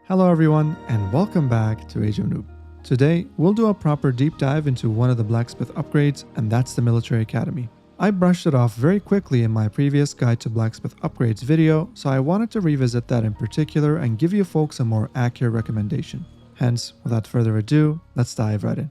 Hello everyone and welcome back to Age of Noob. Today we'll do a proper deep dive into one of the Blacksmith upgrades, and that's the Military Academy. I brushed it off very quickly in my previous Guide to Blacksmith Upgrades video, so I wanted to revisit that in particular and give you folks a more accurate recommendation. Hence, without further ado, let's dive right in.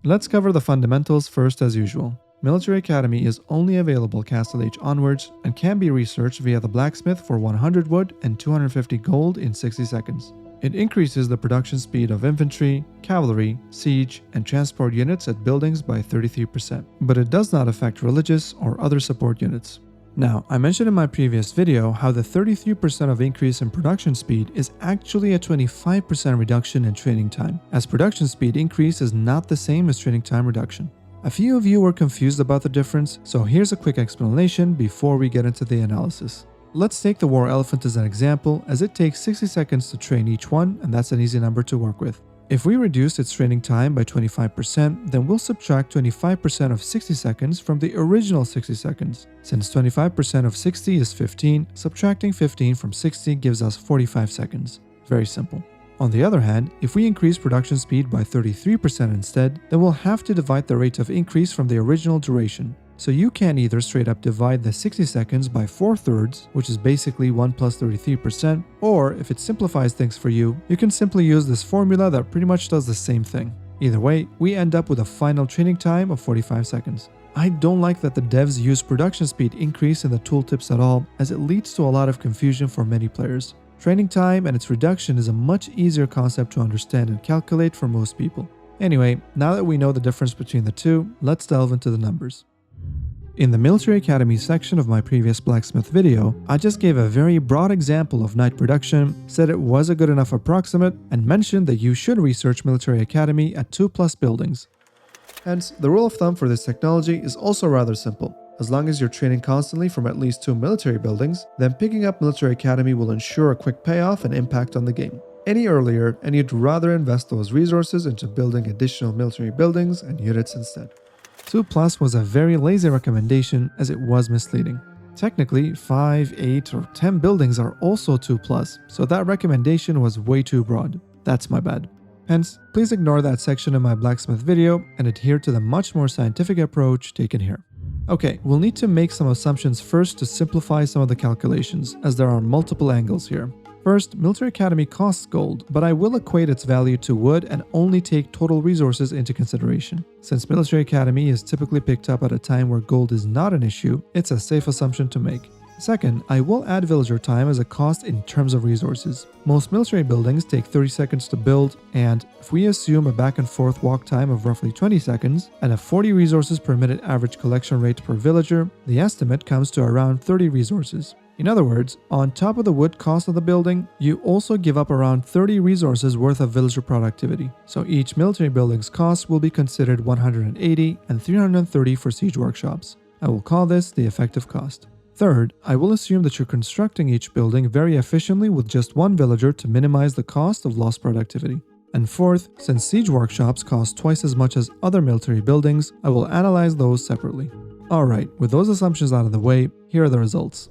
Let's cover the fundamentals first as usual. Military Academy is only available Castle Age onwards and can be researched via the Blacksmith for 100 wood and 250 gold in 60 seconds. It increases the production speed of infantry, cavalry, siege, and transport units at buildings by 33%, but it does not affect religious or other support units. Now, I mentioned in my previous video how the 33% of increase in production speed is actually a 25% reduction in training time, as production speed increase is not the same as training time reduction. A few of you were confused about the difference, so here's a quick explanation before we get into the analysis. Let's take the War Elephant as an example, as it takes 60 seconds to train each one, and that's an easy number to work with. If we reduce its training time by 25%, then we'll subtract 25% of 60 seconds from the original 60 seconds. Since 25% of 60 is 15, subtracting 15 from 60 gives us 45 seconds. Very simple. On the other hand, if we increase production speed by 33% instead, then we'll have to divide the rate of increase from the original duration. So you can either straight up divide the 60 seconds by 4/3, which is basically 1 plus 33%, or if it simplifies things for you, you can simply use this formula that pretty much does the same thing. Either way, we end up with a final training time of 45 seconds. I don't like that the devs use production speed increase in the tooltips at all, as it leads to a lot of confusion for many players. Training time and its reduction is a much easier concept to understand and calculate for most people. Anyway, now that we know the difference between the two, let's delve into the numbers. In the Military Academy section of my previous Blacksmith video, I just gave a very broad example of night production, said it was a good enough approximate, and mentioned that you should research Military Academy at 2+ buildings. Hence, the rule of thumb for this technology is also rather simple. As long as you're training constantly from at least 2 military buildings, then picking up Military Academy will ensure a quick payoff and impact on the game. Any earlier, and you'd rather invest those resources into building additional military buildings and units instead. 2+ was a very lazy recommendation, as it was misleading. Technically, 5, 8, or 10 buildings are also 2+, so that recommendation was way too broad. That's my bad. Hence, please ignore that section in my Blacksmith video and adhere to the much more scientific approach taken here. Okay, we'll need to make some assumptions first to simplify some of the calculations, as there are multiple angles here. First, Military Academy costs gold, but I will equate its value to wood and only take total resources into consideration. Since Military Academy is typically picked up at a time where gold is not an issue, it's a safe assumption to make. Second, I will add villager time as a cost in terms of resources. Most military buildings take 30 seconds to build, and if we assume a back and forth walk time of roughly 20 seconds and a 40 resources per minute average collection rate per villager, the estimate comes to around 30 resources. In other words, on top of the wood cost of the building, you also give up around 30 resources worth of villager productivity. So each military building's cost will be considered 180 and 330 for siege workshops. I will call this the effective cost. Third, I will assume that you're constructing each building very efficiently with just one villager to minimize the cost of lost productivity. And fourth, since siege workshops cost twice as much as other military buildings, I will analyze those separately. Alright, with those assumptions out of the way, here are the results.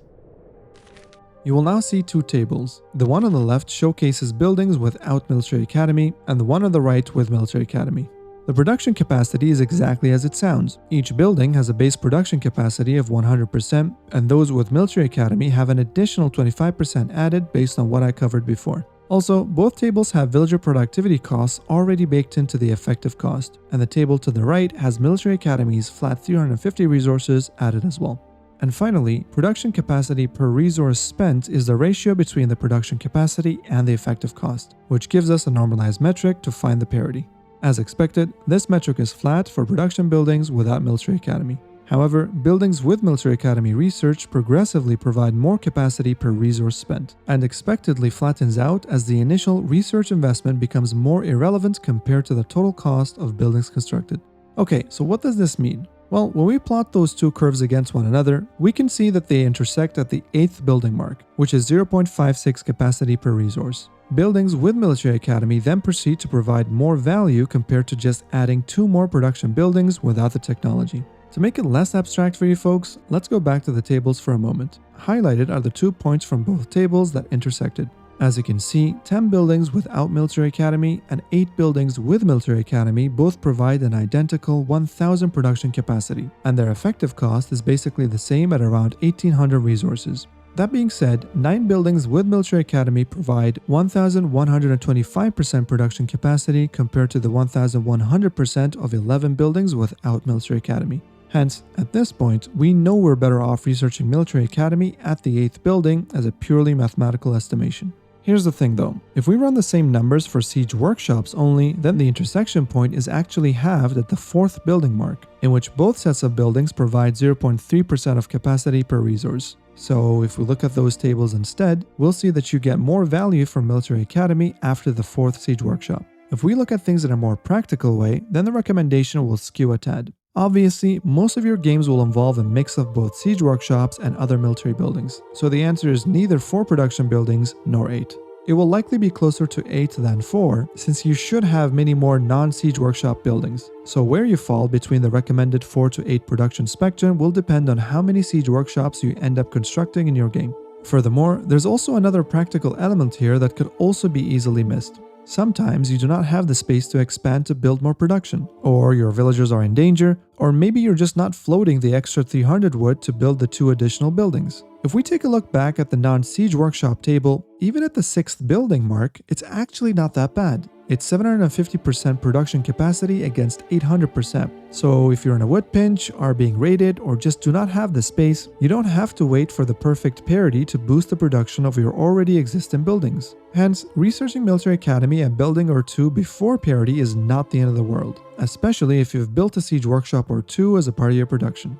You will now see two tables. The one on the left showcases buildings without Military Academy, and the one on the right with Military Academy. The production capacity is exactly as it sounds. Each building has a base production capacity of 100%, and those with Military Academy have an additional 25% added based on what I covered before. Also, both tables have villager productivity costs already baked into the effective cost, and the table to the right has Military Academy's flat 350 resources added as well. And finally, production capacity per resource spent is the ratio between the production capacity and the effective cost, which gives us a normalized metric to find the parity. As expected, this metric is flat for production buildings without Military Academy. However, buildings with Military Academy research progressively provide more capacity per resource spent, and expectedly flattens out as the initial research investment becomes more irrelevant compared to the total cost of buildings constructed. Okay, so what does this mean? Well, when we plot those two curves against one another, we can see that they intersect at the 8th building mark, which is 0.56 capacity per resource. Buildings with Military Academy then proceed to provide more value compared to just adding 2 more production buildings without the technology. To make it less abstract for you folks, let's go back to the tables for a moment. Highlighted are the 2 points from both tables that intersected. As you can see, 10 buildings without Military Academy and 8 buildings with Military Academy both provide an identical 1000 production capacity, and their effective cost is basically the same at around 1800 resources. That being said, 9 buildings with Military Academy provide 1125% production capacity compared to the 1100% of 11 buildings without Military Academy. Hence, at this point, we know we're better off researching Military Academy at the 8th building as a purely mathematical estimation. Here's the thing though, if we run the same numbers for siege workshops only, then the intersection point is actually halved at the 4th building mark, in which both sets of buildings provide 0.3% of capacity per resource. So if we look at those tables instead, we'll see that you get more value from Military Academy after the 4th siege workshop. If we look at things in a more practical way, then the recommendation will skew a tad. Obviously, most of your games will involve a mix of both siege workshops and other military buildings, so the answer is neither 4 production buildings nor 8. It will likely be closer to 8 than 4, since you should have many more non-siege workshop buildings. So where you fall between the recommended 4 to 8 production spectrum will depend on how many siege workshops you end up constructing in your game. Furthermore, there's also another practical element here that could also be easily missed. Sometimes you do not have the space to expand to build more production, or your villagers are in danger, or maybe you're just not floating the extra 300 wood to build the 2 additional buildings. If we take a look back at the non-siege workshop table, even at the 6th building mark, it's actually not that bad. It's 750% production capacity against 800%. So if you're in a wood pinch, are being raided, or just do not have the space, you don't have to wait for the perfect parity to boost the production of your already existing buildings. Hence, researching Military Academy a building or 2 before parity is not the end of the world, especially if you've built a siege workshop or 2 as a part of your production.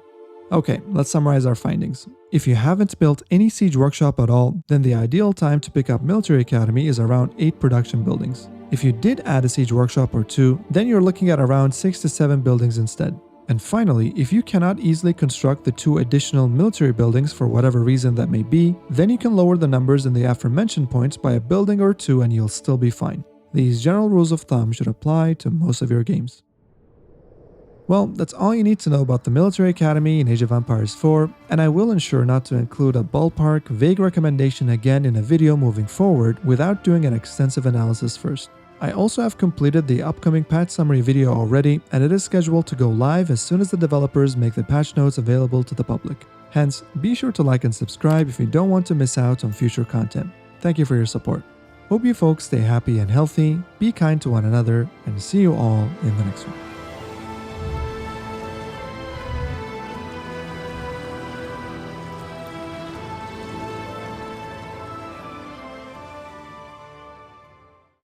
Okay, let's summarize our findings. If you haven't built any siege workshop at all, then the ideal time to pick up Military Academy is around 8 production buildings. If you did add a siege workshop or 2, then you're looking at around 6 to 7 buildings instead. And finally, if you cannot easily construct the 2 additional military buildings for whatever reason that may be, then you can lower the numbers in the aforementioned points by a building or 2 and you'll still be fine. These general rules of thumb should apply to most of your games. Well, that's all you need to know about the Military Academy in Age of Empires 4, and I will ensure not to include a ballpark, vague recommendation again in a video moving forward without doing an extensive analysis first. I also have completed the upcoming patch summary video already, and it is scheduled to go live as soon as the developers make the patch notes available to the public. Hence, be sure to like and subscribe if you don't want to miss out on future content. Thank you for your support. Hope you folks stay happy and healthy, be kind to one another, and see you all in the next one.